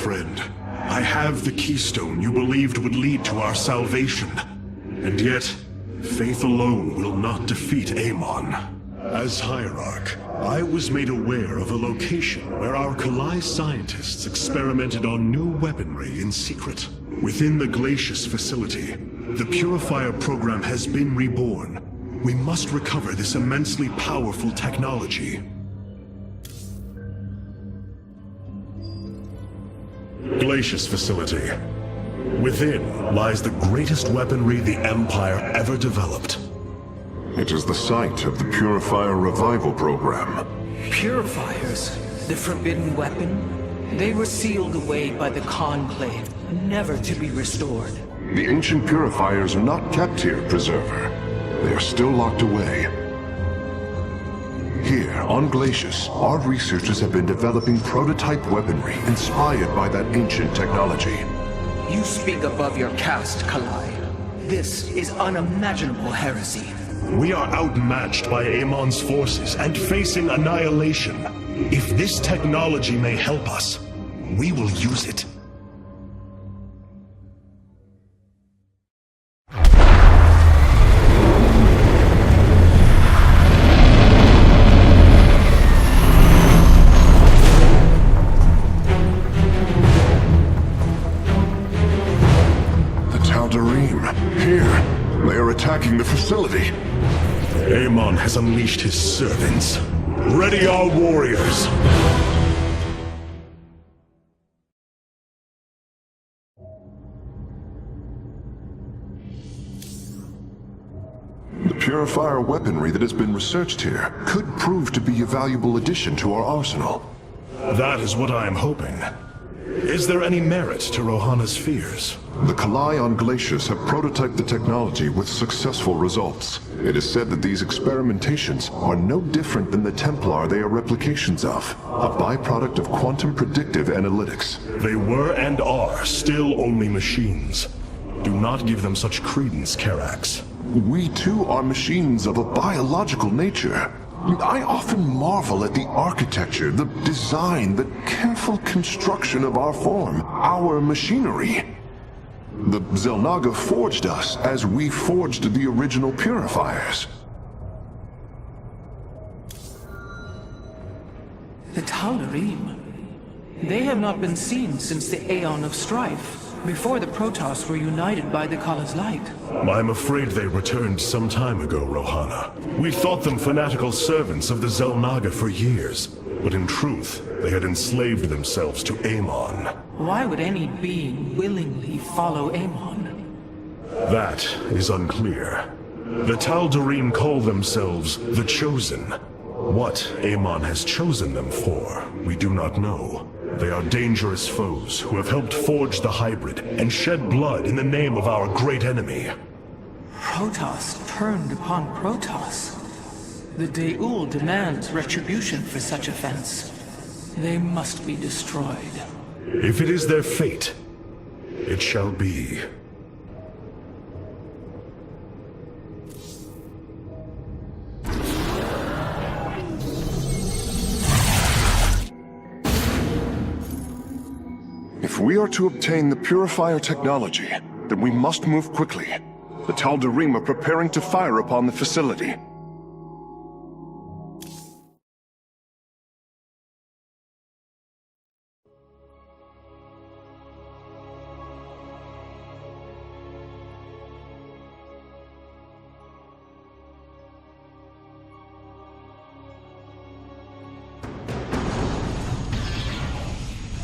friend. I have the keystone you believed would lead to our salvation. And yet, faith alone will not defeat Amon. As Hierarch, I was made aware of a location where our Kalai scientists experimented on new weaponry in secret. Within the Glacius facility, the Purifier program has been reborn. We must recover this immensely powerful technology. Glacius facility. Within lies the greatest weaponry the Empire ever developed. It is the site of the Purifier Revival Program. Purifiers? The forbidden weapon? They were sealed away by the Conclave, never to be restored. The ancient Purifiers are not kept here, Preserver. They are still locked away. Here, on Glacius, our researchers have been developing prototype weaponry inspired by that ancient technology. You speak above your caste, Kalai. This is unimaginable heresy. We are outmatched by Amon's forces and facing annihilation. If this technology may help us, we will use it. The Tal'Darim, here. They are attacking the facility. Amon has unleashed his servants. Ready our warriors! The Purifier weaponry that has been researched here could prove to be a valuable addition to our arsenal. That is what I am hoping. Is there any merit to Rohana's fears? The Kalai on Glacius have prototyped the technology with successful results. It is said that these experimentations are no different than the Templar they are replications of, a byproduct of quantum predictive analytics. They were and are still only machines. Do not give them such credence, Karax. We too are machines of a biological nature. I often marvel at the architecture, the design, the careful construction of our form, our machinery. The Xel'Naga forged us as we forged the original Purifiers. The Tal'Darim. They have not been seen since the Aeon of Strife, before the Protoss were united by the Kala's light. I'm afraid they returned some time ago, Rohana. We thought them fanatical servants of the Xel'Naga for years, but in truth, they had enslaved themselves to Amon. Why would any being willingly follow Amon? That is unclear. The Tal'Darim call themselves the Chosen. What Amon has chosen them for, we do not know. They are dangerous foes who have helped forge the hybrid and shed blood in the name of our great enemy. Protoss turned upon Protoss. The Daul demands retribution for such offense. They must be destroyed. If it is their fate, it shall be. If we are to obtain the Purifier technology, then we must move quickly. The Tal'Darim are preparing to fire upon the facility.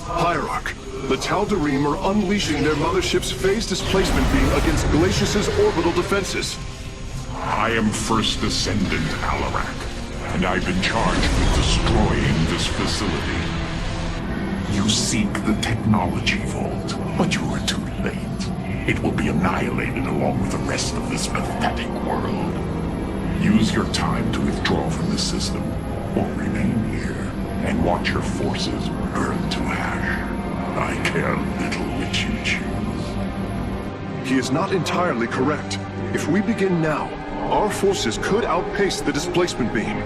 Hierarch, the Tal'Darim are unleashing their mothership's phase displacement beam against Glacius's orbital defenses. I am First Descendant Alarak, and I've been charged with destroying this facility. You seek the technology vault, but you are too late. It will be annihilated along with the rest of this pathetic world. Use your time to withdraw from the system, or remain here, and watch your forces burn to ash. I care little which you choose. He is not entirely correct. If we begin now, our forces could outpace the displacement beam.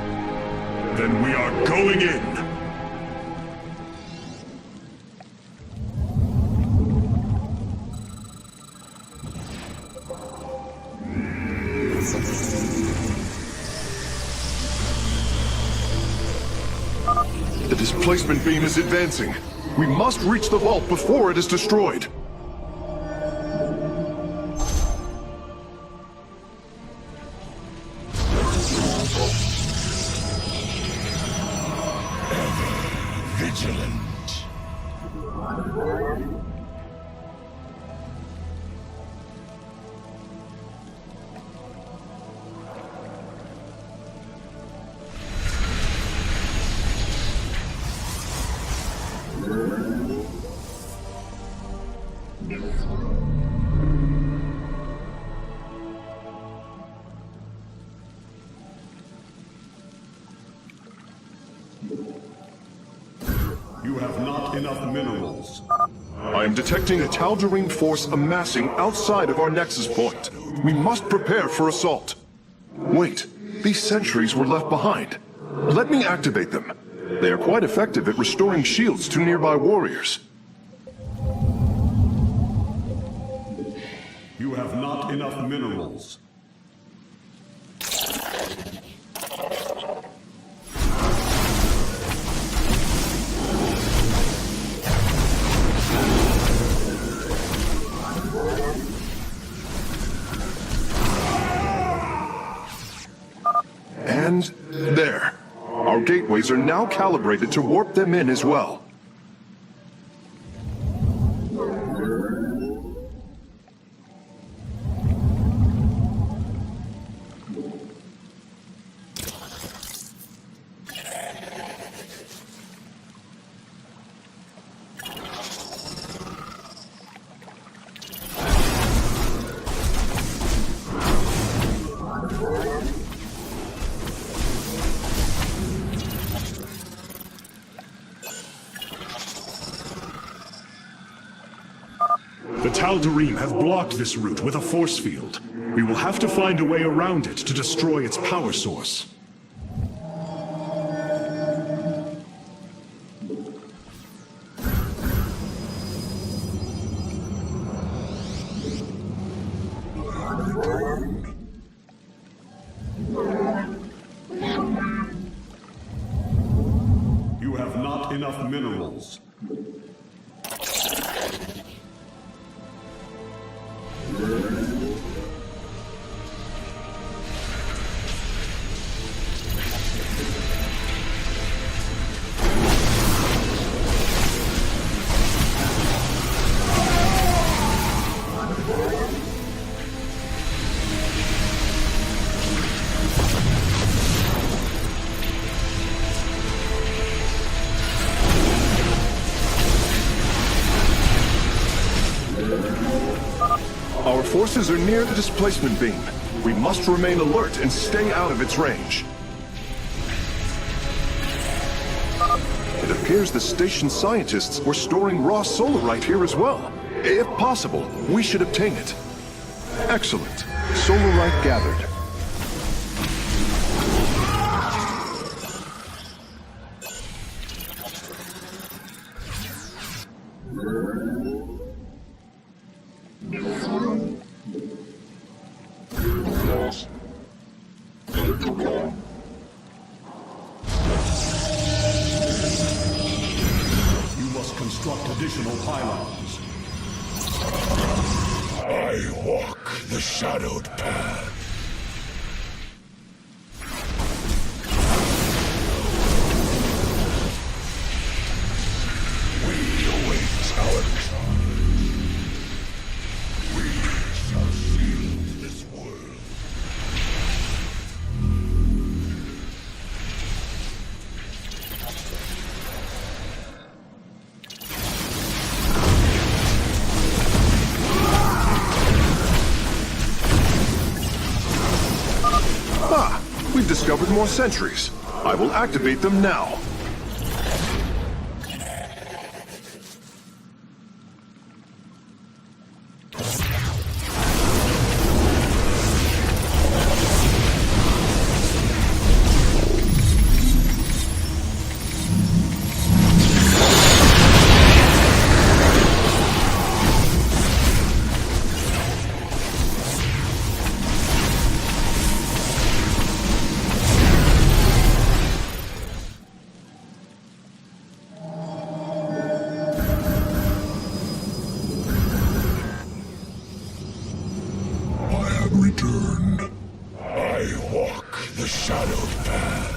Then we are going in! The displacement beam is advancing. We must reach the vault before it is destroyed. Vigilant. You have not enough minerals. I am detecting a Tal'Darim force amassing outside of our nexus point. We must prepare for assault. Wait, these sentries were left behind. Let me activate them. They are quite effective at restoring shields to nearby warriors. You have not enough minerals. And there. Our gateways are now calibrated to warp them in as well. The Tal'Darim have blocked this route with a force field. We will have to find a way around it to destroy its power source. You have not enough minerals. Our forces are near the displacement beam. We must remain alert and stay out of its range. It appears the station scientists were storing raw solarite here as well. If possible, we should obtain it. Excellent. Solarite gathered. You must construct additional pylons. I walk the shadowed path. We await our charge. We shall seal this world. Ah! We've discovered more sentries. I will activate them now. path.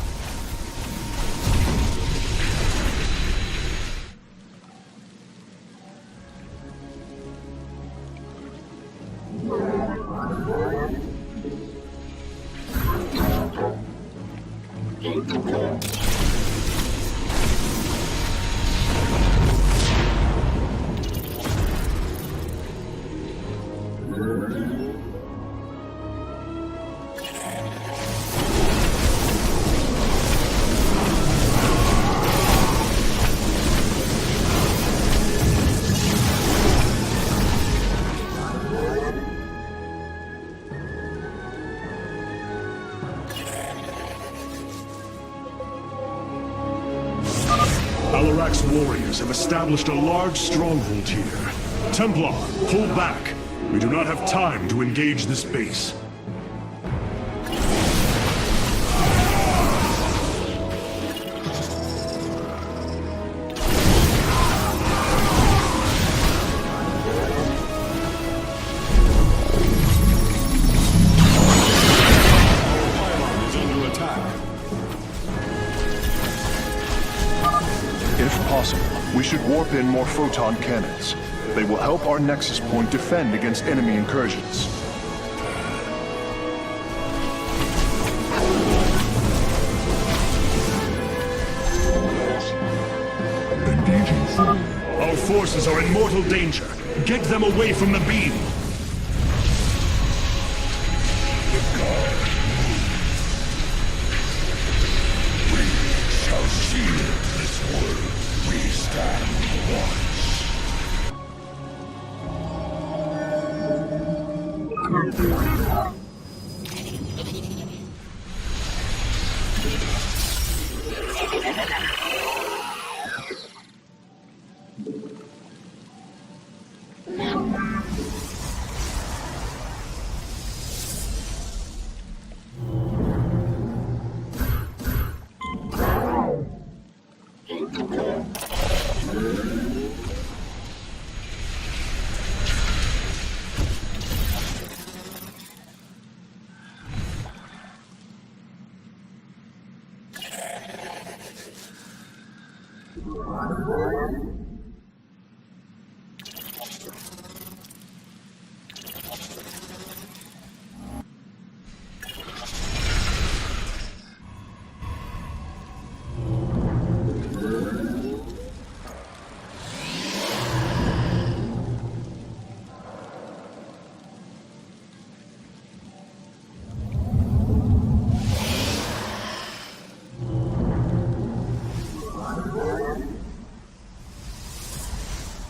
Alarak's warriors have established a large stronghold here. Templar, pull back. We do not have time to engage this base. Is under attack. If possible, we should warp in more photon cannons. They will help our Nexus Point defend against enemy incursions. Our forces are in mortal danger. Get them away from the beam. Shall shield this world. We stand watch.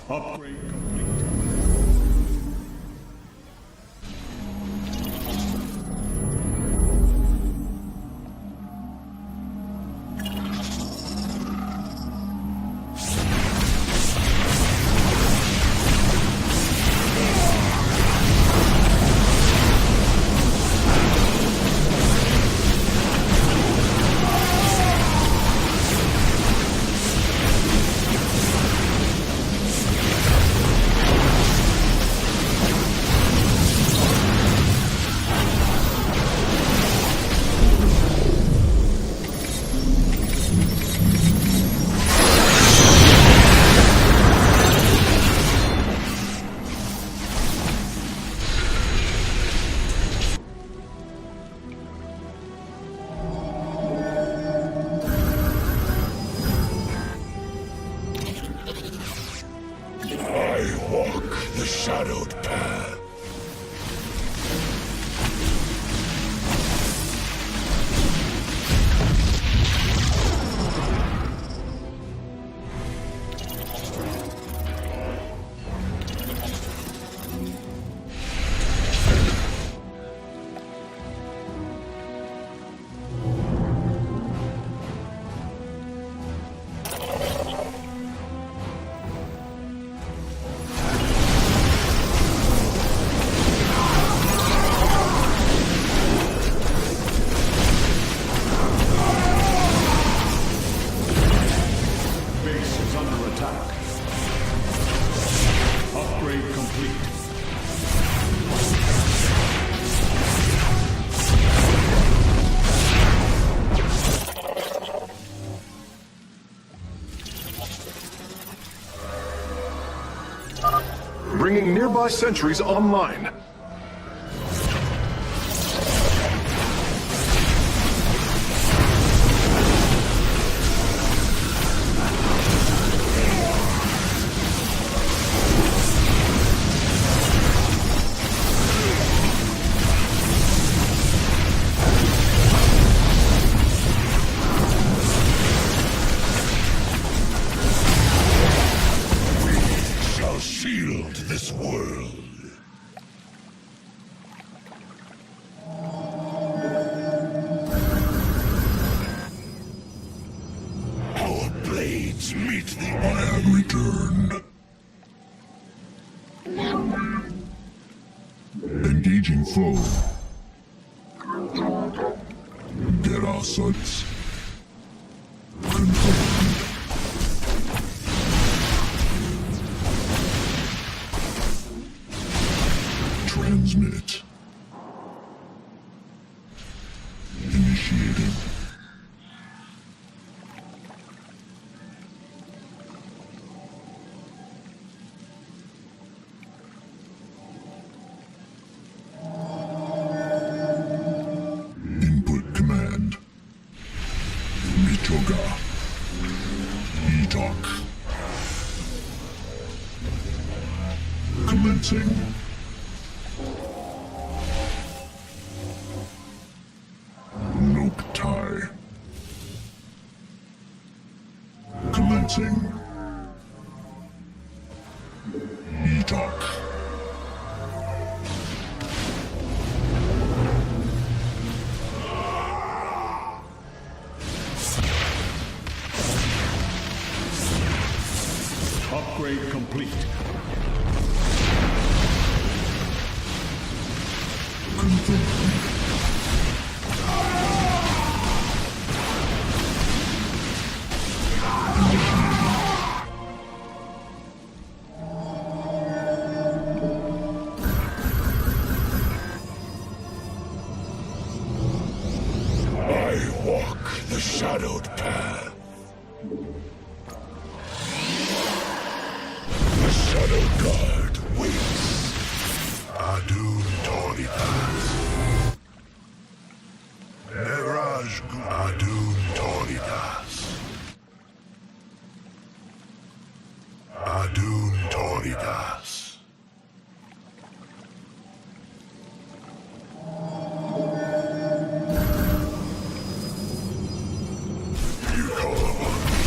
Upgrade complete. I walk the shadowed path. bringing nearby sentries online. Shall shield this world. Our blades meet the iron return. Engaging foe. Get our sights. Confirmed. Transmit. Initiating. Input command. Mitoga. Etok. Commencing. Noctai. Commencing. Etok. Upgrade complete. Confirmed. I walk the shadowed path. The Shadow Guard waits. Adun Toridas. Neraj Adun Toridas. Adun Toridas. You call upon me.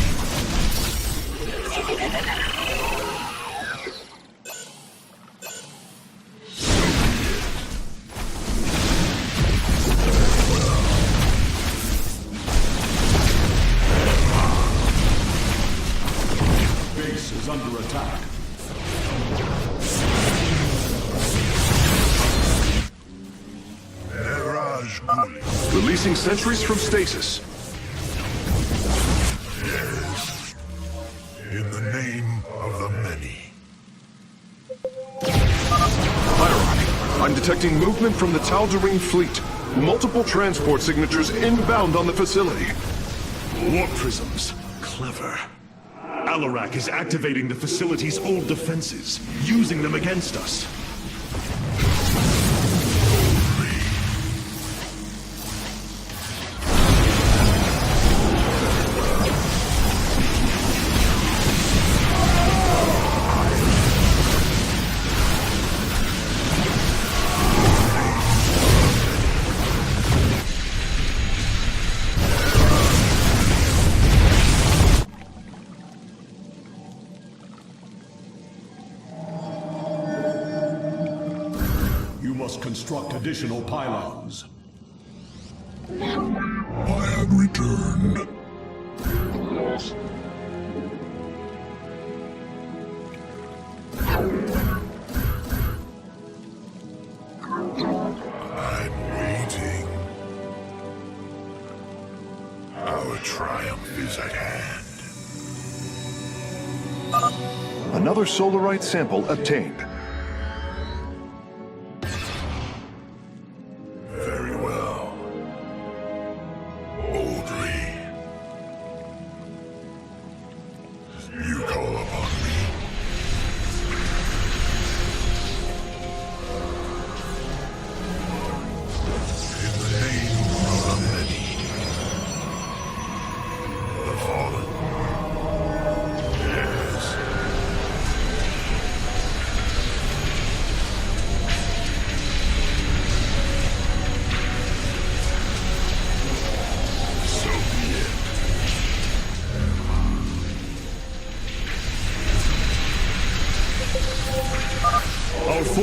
Base is under attack. Neraj Guli. Releasing sentries from stasis. Yes. In the name of the many. Hierarch, I'm detecting movement from the Tal'Darim fleet. Multiple transport signatures inbound on the facility. Warp prisms. Clever. Alarak is activating the facility's old defenses, using them against us. You must construct additional pylons. I have returned. I'm waiting. Our triumph is at hand. Another Solarite sample obtained. Very well. Boldly. You call upon me.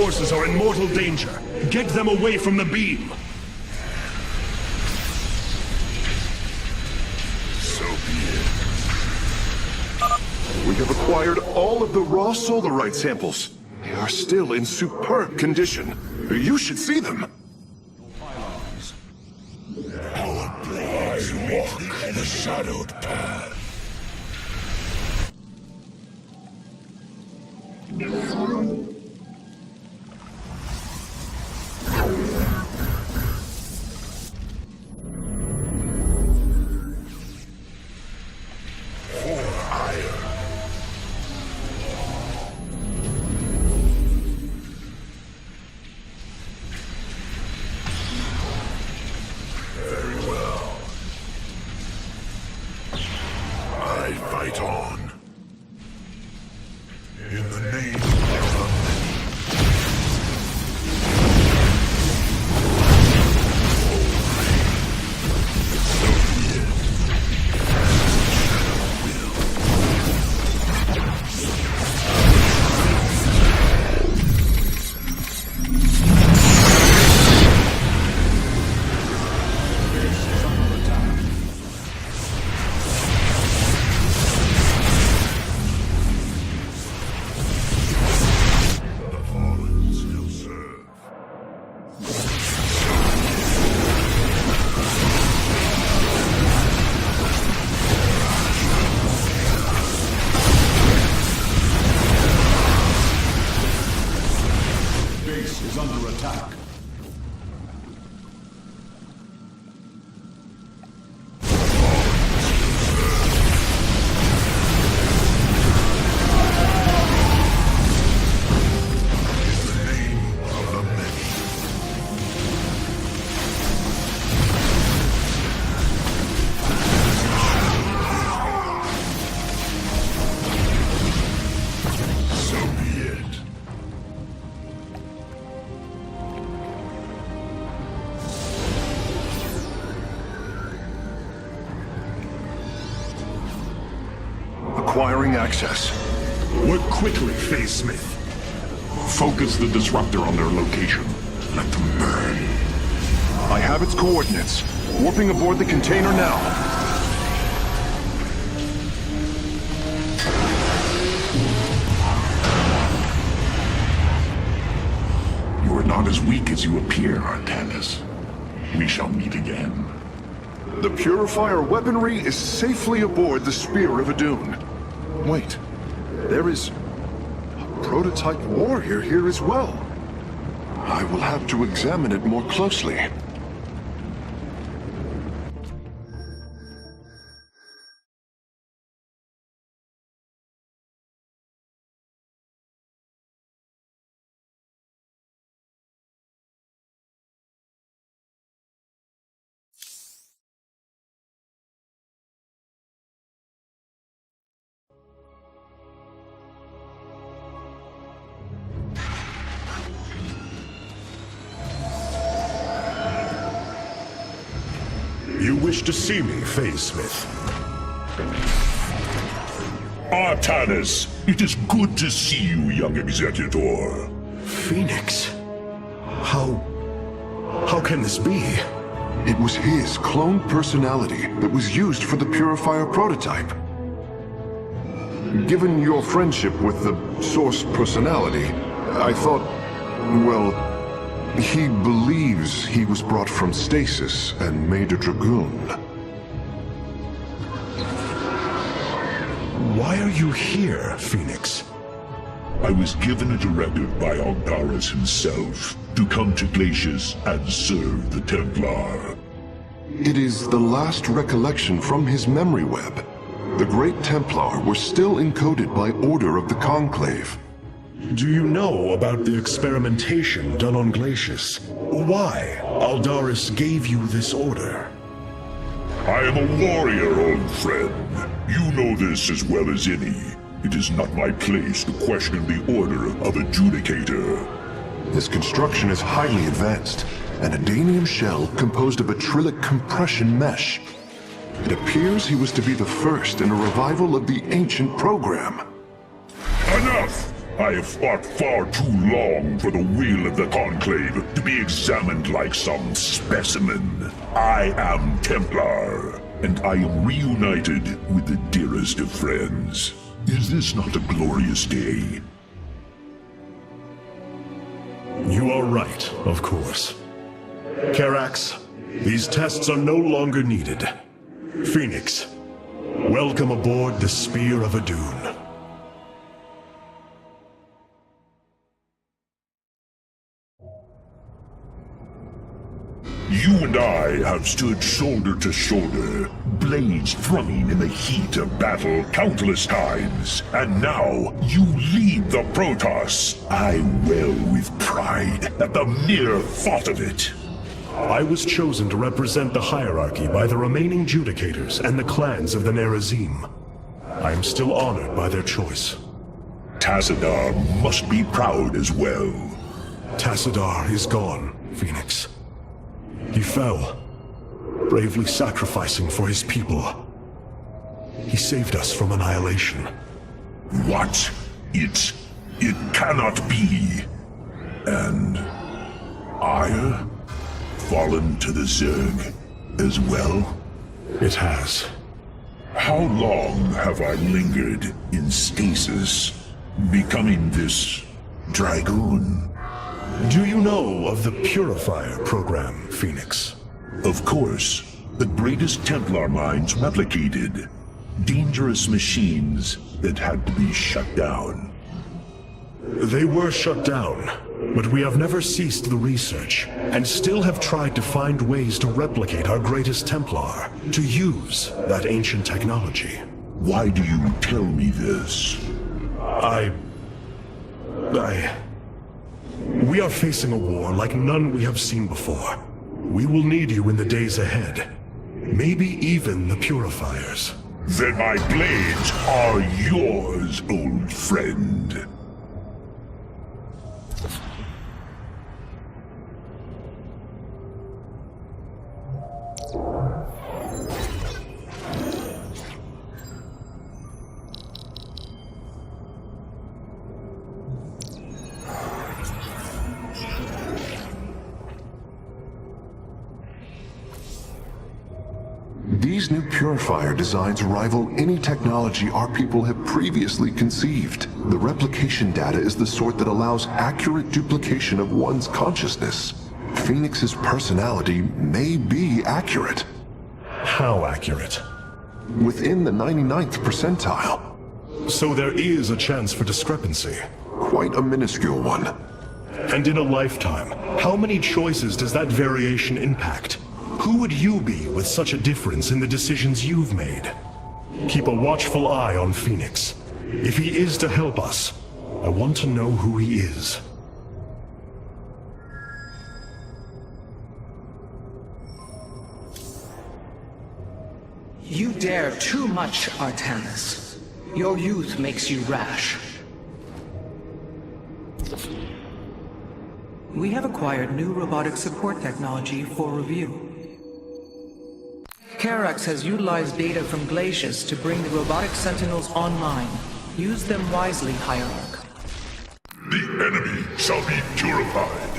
forces are in mortal danger. Get them away from the beam. So be it. We have acquired all of the raw solarite samples. They are still in superb condition. You should see them. Our blades walk the shadowed path. Fight on. In the name of the Acquiring access. Work quickly, Phase Smith. Focus the disruptor on their location. Let them burn. I have its coordinates. Warping aboard the container now. You are not as weak as you appear, Artanis. We shall meet again. The Purifier weaponry is safely aboard the Spear of Adun. Wait, there is a prototype warrior here as well. I will have to examine it more closely. You wish to see me, Phase Smith? Artanis, it is good to see you, young Executor. Phoenix? How can this be? It was his cloned personality that was used for the Purifier prototype. Given your friendship with the Source personality, I thought, well, he believes he was brought from stasis and made a Dragoon. Why are you here, Phoenix? I was given a directive by Aldaris himself to come to Glacius and serve the Templar. It is the last recollection from his memory web. The Great Templar were still encoded by order of the Conclave. Do you know about the experimentation done on Glacius? Why Aldaris gave you this order? I am a warrior, old friend. You know this as well as any. It is not my place to question the order of Adjudicator. His construction is highly advanced, an Adanium shell composed of acrylic compression mesh. It appears he was to be the first in a revival of the ancient program. Enough! I have fought far too long for the will of the Conclave to be examined like some specimen. I am Templar, and I am reunited with the dearest of friends. Is this not a glorious day? You are right, of course. Karax, these tests are no longer needed. Phoenix, welcome aboard the Spear of Adun. You and I have stood shoulder to shoulder, blades thrumming in the heat of battle countless times. And now, you lead the Protoss. I wail with pride at the mere thought of it. I was chosen to represent the hierarchy by the remaining Judicators and the clans of the Nerazim. I am still honored by their choice. Tassadar must be proud as well. Tassadar is gone, Phoenix. He fell, bravely sacrificing for his people. He saved us from annihilation. What? It cannot be. And Ire? Fallen to the Zerg as well? It has. How long have I lingered in stasis, becoming this Dragoon? Do you know of the Purifier program, Phoenix? Of course. The greatest Templar minds replicated. Dangerous machines that had to be shut down. They were shut down, but we have never ceased the research, and still have tried to find ways to replicate our greatest Templar, to use that ancient technology. Why do you tell me this? We are facing a war like none we have seen before. We will need you in the days ahead. Maybe even the Purifiers. Then my blades are yours, old friend. These new Purifier designs rival any technology our people have previously conceived. The replication data is the sort that allows accurate duplication of one's consciousness. Phoenix's personality may be accurate. How accurate? Within the 99th percentile. So there is a chance for discrepancy. Quite a minuscule one. And in a lifetime, how many choices does that variation impact? Who would you be with such a difference in the decisions you've made? Keep a watchful eye on Phoenix. If he is to help us, I want to know who he is. You dare too much, Artanis. Your youth makes you rash. We have acquired new robotic support technology for review. Karax has utilized data from Glacius to bring the robotic sentinels online. Use them wisely, Hierarch. The enemy shall be purified.